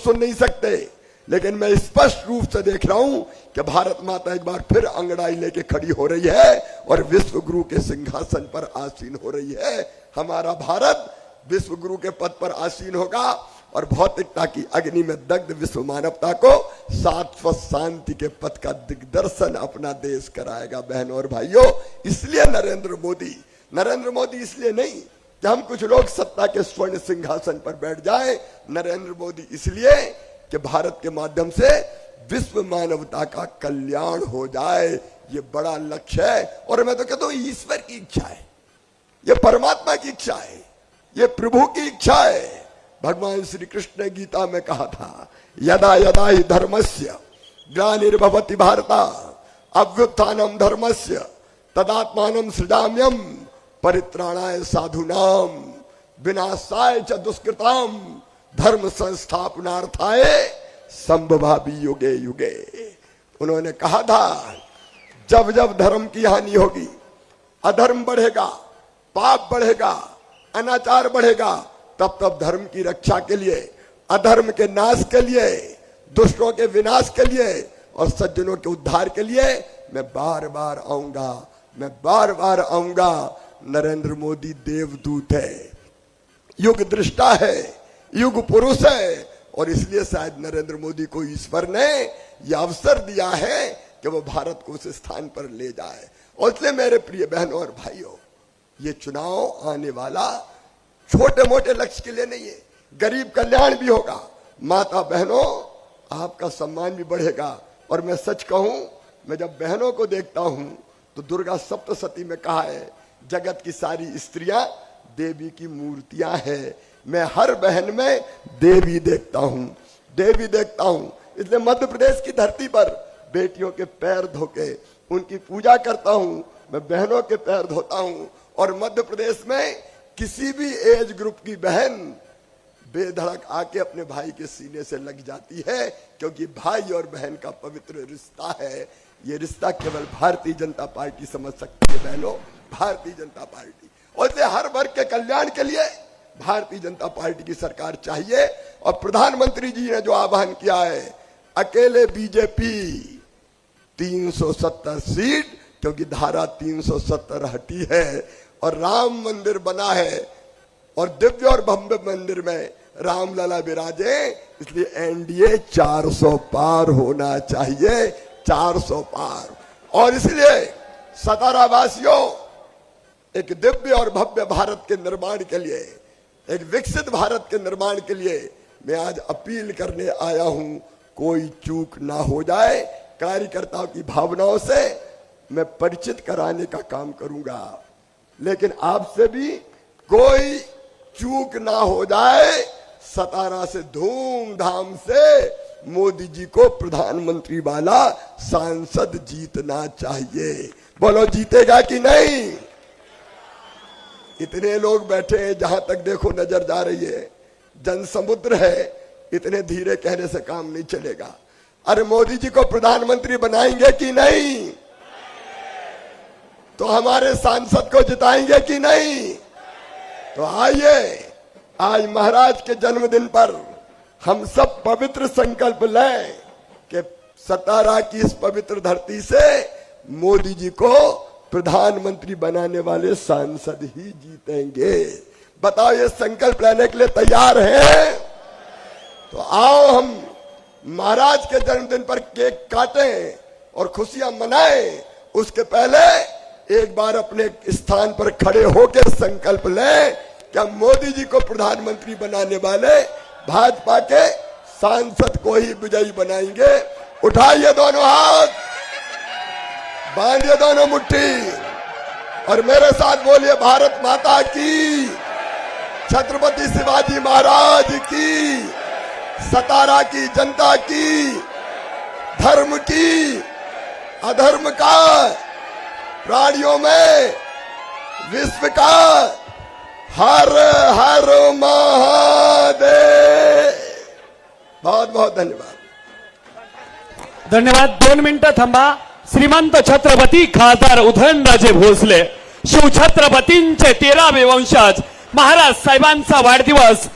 सुन नहीं सकते, लेकिन मैं स्पष्ट रूप से देख रहा हूं कि भारत माता एक बार फिर अंगड़ाई लेके खड़ी हो रही है और विश्व गुरु के सिंहासन पर आसीन हो रही है। हमारा भारत विश्व गुरु के पद पर आसीन होगा और भौतिकता की अग्नि में दग्ध विश्व मानवता को शाश्वत शांति के पथ का दिग्दर्शन अपना देश कराएगा। बहनों और भाइयों, इसलिए नरेंद्र मोदी इसलिए नहीं कि हम कुछ लोग सत्ता के स्वर्ण सिंहासन पर बैठ जाएं। नरेंद्र मोदी इसलिए कि भारत के माध्यम से विश्व मानवता का कल्याण हो जाए, ये बड़ा लक्ष्य है। और मैं तो कहता हूं ईश्वर की इच्छा है, ये परमात्मा की इच्छा है, ये प्रभु की इच्छा है। भगवान श्री कृष्ण ने गीता में कहा था, यदा यदा ही धर्मस्य ग्लानिर्भवति भारत अभ्युत्थानम धर्मस्य तदात्मानं सृजाम्यहम् परित्राणाय साधूनां विनाशाय च दुष्कृतां धर्म संस्थापनार्थाय संभवामि युगे युगे। उन्होंने कहा था, जब जब धर्म की हानि होगी, अधर्म बढ़ेगा, पाप बढ़ेगा, अनाचार बढ़ेगा, तब तब धर्म की रक्षा के लिए, अधर्म के नाश के लिए, दुष्टों के विनाश के लिए और सज्जनों के उद्धार के लिए मैं बार बार आऊंगा। नरेंद्र मोदी देवदूत है, युग दृष्टा है, युग पुरुष है और इसलिए शायद नरेंद्र मोदी को ईश्वर ने यह अवसर दिया है कि वो भारत को उस स्थान पर ले जाए। और इसलिए मेरे प्रिय बहनों और भाइयों, ये चुनाव आने वाला छोटे मोटे लक्ष्य के लिए नहीं है, गरीब कल्याण भी होगा। माता बहनों, आपका सम्मान भी बढ़ेगा। और मैं सच कहूं, मैं जब बहनों को देखता हूं तो दुर्गा सप्तशती में कहा है, जगत की सारी स्त्रियां देवी की मूर्तियां हैं। मैं हर बहन में देवी देखता हूं। इसलिए मध्य प्रदेश की धरती पर बेटियों के पैर धोके उनकी पूजा करता हूं। मैं बहनों के पैर धोता हूं और मध्य प्रदेश में किसी भी एज ग्रुप की बहन बेधड़क आके अपने भाई के सीने से लग जाती है, क्योंकि भाई और बहन का पवित्र रिश्ता है। ये रिश्ता केवल भारतीय जनता पार्टी समझ सकती है बहनों, भारतीय जनता पार्टी। और इसलिए हर वर्ग के कल्याण के लिए भारतीय जनता पार्टी की सरकार चाहिए। और प्रधानमंत्री जी ने जो आह्वान किया है, अकेले बीजेपी 370 सीट, क्योंकि धारा 370 हटी है और राम मंदिर बना है और दिव्य और भव्य मंदिर में रामलला विराजे, इसलिए एनडीए 400 पार होना चाहिए, 400 पार। और इसलिए सतारा वासियों, एक दिव्य और भव्य भारत के निर्माण के लिए, एक विकसित भारत के निर्माण के लिए मैं आज अपील करने आया हूं, कोई चूक ना हो जाए। कार्यकर्ताओं की भावनाओं से मैं परिचित कराने का काम करूंगा, लेकिन आपसे भी कोई चूक ना हो जाए। सतारा से धूमधाम से मोदी जी को प्रधानमंत्री वाला सांसद जीतना चाहिए। बोलो, जीतेगा कि नहीं? इतने लोग बैठे हैं, जहां तक देखो नजर जा रही है, जन समुद्र है, इतने धीरे कहने से काम नहीं चलेगा। अरे मोदी जी को प्रधानमंत्री बनाएंगे कि नहीं? तो हमारे सांसद को जिताएंगे कि नहीं? तो आइए, आज महाराज के जन्मदिन पर हम सब पवित्र संकल्प लें कि सतारा की इस पवित्र धरती से मोदी जी को प्रधानमंत्री बनाने वाले सांसद ही जीतेंगे। बताओ, ये संकल्प लेने के लिए तैयार हैं? तो आओ हम महाराज के जन्मदिन पर केक काटें और खुशियां मनाएं। उसके पहले एक बार अपने स्थान पर खड़े होकर संकल्प लें कि हम मोदी जी को प्रधानमंत्री बनाने वाले भाजपा के सांसद को ही विजयी बनाएंगे। उठाइए दोनों हाथ, बांधिए दोनों मुट्ठी और मेरे साथ बोलिए, भारत माता की, छत्रपति शिवाजी महाराज की, सतारा की जनता की, धर्म की, अधर्म का, प्राणियों में विश्व का, हर हर महादेव। बहुत बहुत धन्यवाद। धन्यवाद। 2 मिनिटं थांबा। श्रीमंत छत्रपती खासदार उदयनराजे भोसले, शिवछत्रपतींचे 13वे वंशज महाराज साहेबांचा वाढदिवस